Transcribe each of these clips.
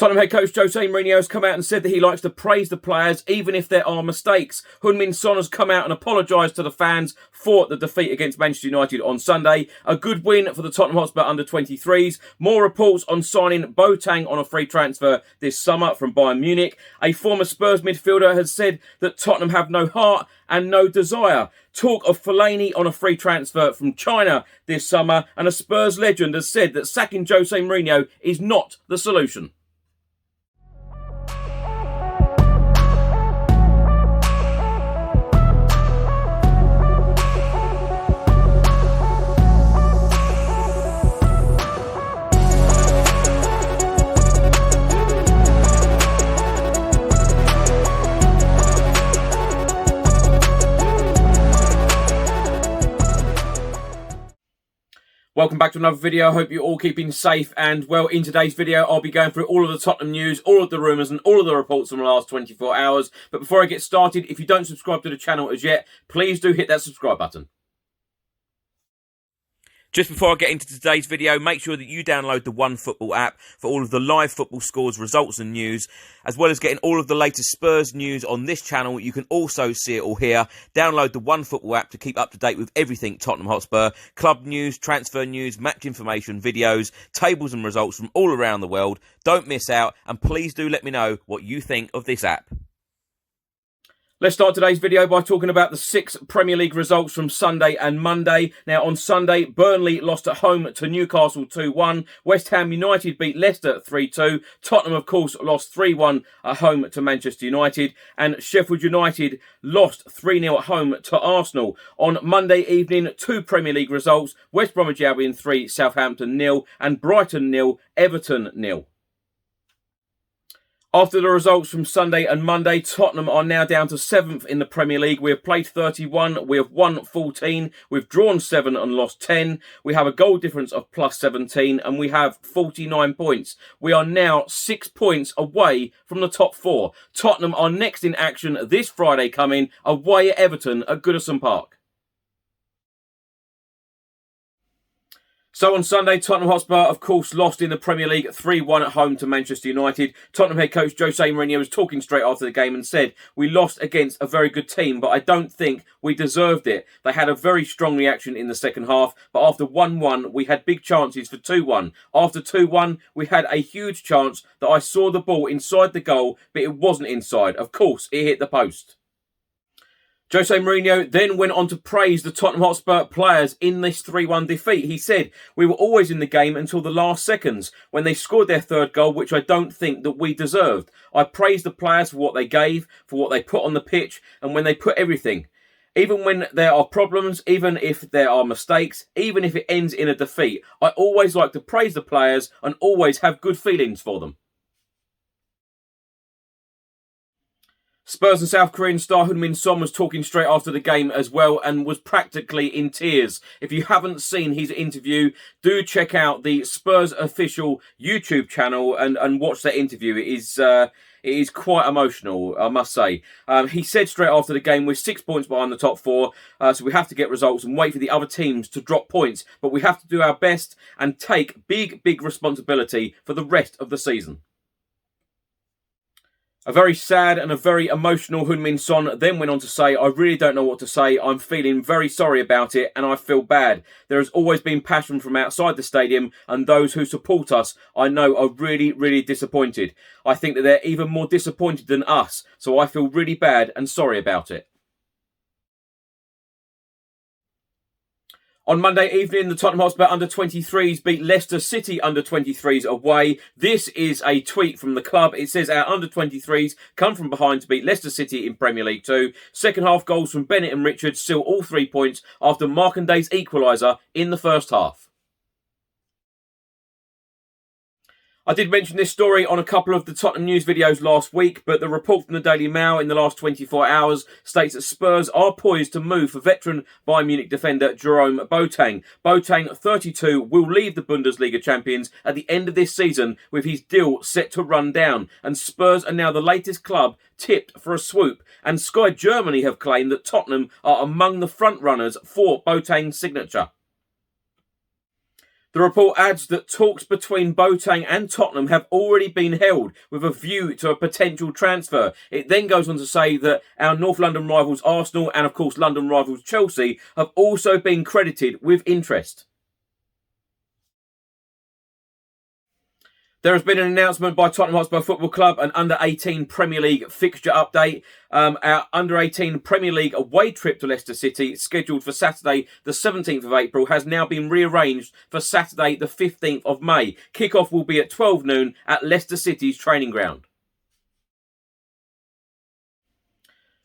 Tottenham head coach Jose Mourinho has come out and said that he likes to praise the players even if there are mistakes. HeungMin has come out and apologised to the fans for the defeat against Manchester United on Sunday. A good win for the Tottenham Hotspur under-23s. More reports on signing Boateng on a free transfer this summer from Bayern Munich. A former Spurs midfielder has said that Tottenham have no heart and no desire. Talk of Fellaini on a free transfer from China this summer. And a Spurs legend has said that sacking Jose Mourinho is not the solution. Welcome back to another video. I hope you're all keeping safe and well. In today's video, I'll be going through all of the Tottenham news, all of the rumours and all of the reports from the last 24 hours. But before I get started, if you don't subscribe to the channel as yet, please do hit that subscribe button. Just before I get into today's video, make sure that you download the OneFootball app for all of the live football scores, results and news, as well as getting all of the latest Spurs news on this channel. You can also see it all here. Download the OneFootball app to keep up to date with everything Tottenham Hotspur, club news, transfer news, match information, videos, tables and results from all around the world. Don't miss out, and please do let me know what you think of this app. Let's start today's video by talking about the 6 Premier League results from Sunday and Monday. Now, on Sunday, Burnley lost at home to Newcastle 2-1. West Ham United beat Leicester 3-2. Tottenham, of course, lost 3-1 at home to Manchester United. And Sheffield United lost 3-0 at home to Arsenal. On Monday evening, 2 Premier League results. West Bromwich Albion 3, Southampton 0, and Brighton 0, Everton 0. After the results from Sunday and Monday, Tottenham are now down to 7th in the Premier League. We have played 31, we have won 14, we've drawn 7 and lost 10. We have a goal difference of plus 17 and we have 49 points. We are now 6 points away from the top 4. Tottenham are next in action this Friday coming away at Everton at Goodison Park. So on Sunday, Tottenham Hotspur, of course, lost in the Premier League 3-1 at home to Manchester United. Tottenham head coach Jose Mourinho was talking straight after the game and said, "We lost against a very good team, but I don't think we deserved it. They had a very strong reaction in the second half, but after 1-1, we had big chances for 2-1. After 2-1, we had a huge chance that I saw the ball inside the goal, but it wasn't inside. Of course, it hit the post." Jose Mourinho then went on to praise the Tottenham Hotspur players in this 3-1 defeat. He said, "We were always in the game until the last seconds when they scored their third goal, which I don't think that we deserved. I praise the players for what they gave, for what they put on the pitch, and when they put everything. Even when there are problems, even if there are mistakes, even if it ends in a defeat, I always like to praise the players and always have good feelings for them." Spurs and South Korean star HeungMin was talking straight after the game as well and was practically in tears. If you haven't seen his interview, do check out the Spurs official YouTube channel and watch that interview. It is quite emotional, I must say. He said straight after the game, "We're 6 points behind the top 4, so we have to get results and wait for the other teams to drop points. But we have to do our best and take big responsibility for the rest of the season." A very sad and a very emotional HeungMin then went on to say, "I really don't know what to say. I'm feeling very sorry about it and I feel bad. There has always been passion from outside the stadium and those who support us I know are really disappointed. I think that they're even more disappointed than us, so I feel really bad and sorry about it." On Monday evening, the Tottenham Hotspur under-23s beat Leicester City under-23s away. This is a tweet from the club. It says, "Our under-23s come from behind to beat Leicester City in Premier League 2. Second half goals from Bennett and Richards seal all 3 points after Markanday's equaliser in the first half." I did mention this story on a couple of the Tottenham news videos last week, but the report from the Daily Mail in the last 24 hours states that Spurs are poised to move for veteran Bayern Munich defender Jerome Boateng. Boateng, 32, will leave the Bundesliga champions at the end of this season with his deal set to run down, and Spurs are now the latest club tipped for a swoop, and Sky Germany have claimed that Tottenham are among the front runners for Boateng's signature. The report adds that talks between Boateng and Tottenham have already been held with a view to a potential transfer. It then goes on to say that our North London rivals Arsenal and of course London rivals Chelsea have also been credited with interest. There has been an announcement by Tottenham Hotspur Football Club, an under-18 Premier League fixture update. Our under-18 Premier League away trip to Leicester City, scheduled for Saturday the 17th of April, has now been rearranged for Saturday the 15th of May. Kick-off will be at 12 noon at Leicester City's training ground.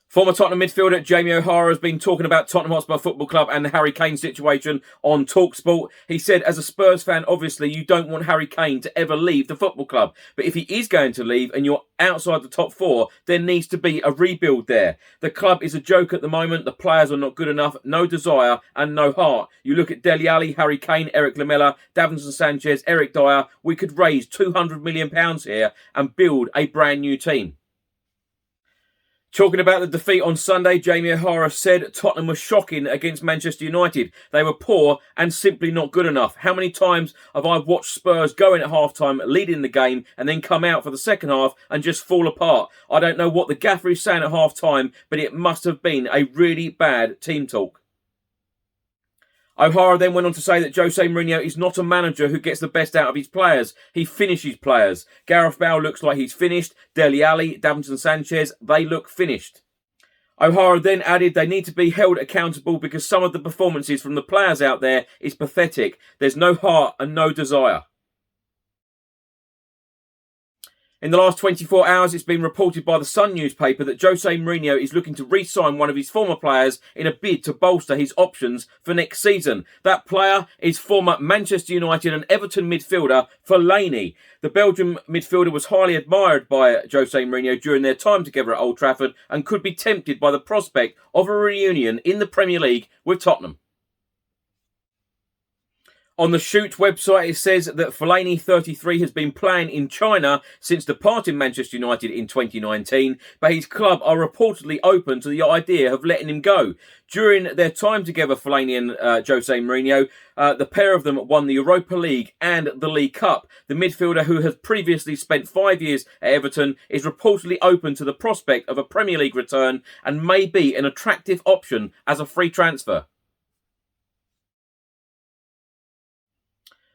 Former Tottenham midfielder Jamie O'Hara has been talking about Tottenham Hotspur Football Club and the Harry Kane situation on TalkSport. He said, as a Spurs fan, obviously you don't want Harry Kane to ever leave the football club. But if he is going to leave and you're outside the top four, there needs to be a rebuild there. The club is a joke at the moment. The players are not good enough, no desire and no heart. You look at Dele Alli, Harry Kane, Eric Lamela, Davinson Sanchez, Eric Dyer. We could raise £200 million here and build a brand new team. Talking about the defeat on Sunday, Jamie O'Hara said Tottenham was shocking against Manchester United. They were poor and simply not good enough. How many times have I watched Spurs go in at half-time, leading the game, and then come out for the second half and just fall apart? I don't know what the gaffer is saying at half-time, but it must have been a really bad team talk. O'Hara then went on to say that Jose Mourinho is not a manager who gets the best out of his players. He finishes players. Gareth Bale looks like he's finished. Dele Alli, Davinson Sanchez, they look finished. O'Hara then added they need to be held accountable because some of the performances from the players out there is pathetic. There's no heart and no desire. In the last 24 hours, it's been reported by the Sun newspaper that Jose Mourinho is looking to re-sign one of his former players in a bid to bolster his options for next season. That player is former Manchester United and Everton midfielder Fellaini. The Belgian midfielder was highly admired by Jose Mourinho during their time together at Old Trafford and could be tempted by the prospect of a reunion in the Premier League with Tottenham. On the Shoot website, it says that Fellaini, 33, has been playing in China since departing Manchester United in 2019, but his club are reportedly open to the idea of letting him go. During their time together, Fellaini and Jose Mourinho, the pair of them won the Europa League and the League Cup. The midfielder, who has previously spent 5 years at Everton, is reportedly open to the prospect of a Premier League return and may be an attractive option as a free transfer.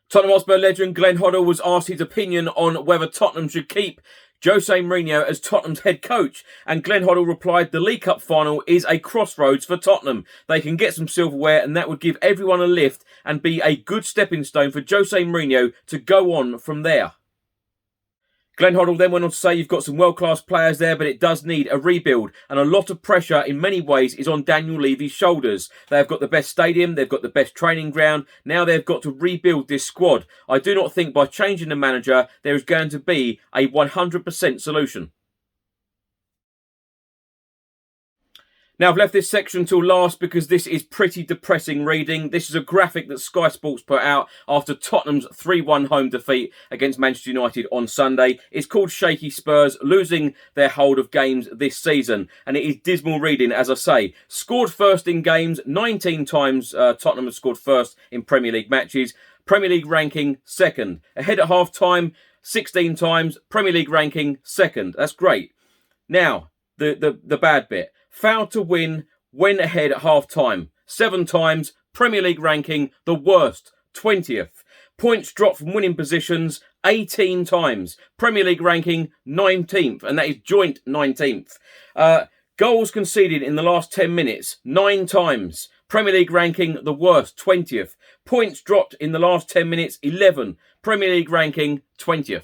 Tottenham Hotspur legend Glenn Hoddle was asked his opinion on whether Tottenham should keep Jose Mourinho as Tottenham's head coach, and Glenn Hoddle replied, the League Cup final is a crossroads for Tottenham. They can get some silverware and that would give everyone a lift and be a good stepping stone for Jose Mourinho to go on from there. Glenn Hoddle then went on to say you've got some world-class players there, but it does need a rebuild. And a lot of pressure in many ways is on Daniel Levy's shoulders. They've got the best stadium, they've got the best training ground. Now they've got to rebuild this squad. I do not think by changing the manager there is going to be a 100% solution. Now, I've left this section till last because this is pretty depressing reading. This is a graphic that Sky Sports put out after Tottenham's 3-1 home defeat against Manchester United on Sunday. It's called Shaky Spurs, losing their hold of games this season. And it is dismal reading, as I say. Scored first in games, 19 times Tottenham has scored first in Premier League matches. Premier League ranking second. Ahead at half-time, 16 times. Premier League ranking second. That's great. Now, the bad bit. Failed to win, went ahead at half-time. 7 times, Premier League ranking the worst, 20th. Points dropped from winning positions 18 times. Premier League ranking 19th, and that is joint 19th. Goals conceded in the last 10 minutes, 9 times. Premier League ranking the worst, 20th. Points dropped in the last 10 minutes, 11. Premier League ranking 20th.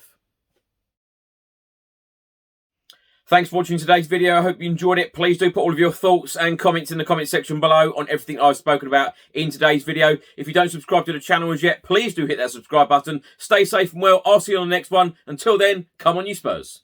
Thanks for watching today's video. I hope you enjoyed it. Please do put all of your thoughts and comments in the comment section below on everything I've spoken about in today's video. If you don't subscribe to the channel as yet, please do hit that subscribe button. Stay safe and well. I'll see you on the next one. Until then, come on you Spurs.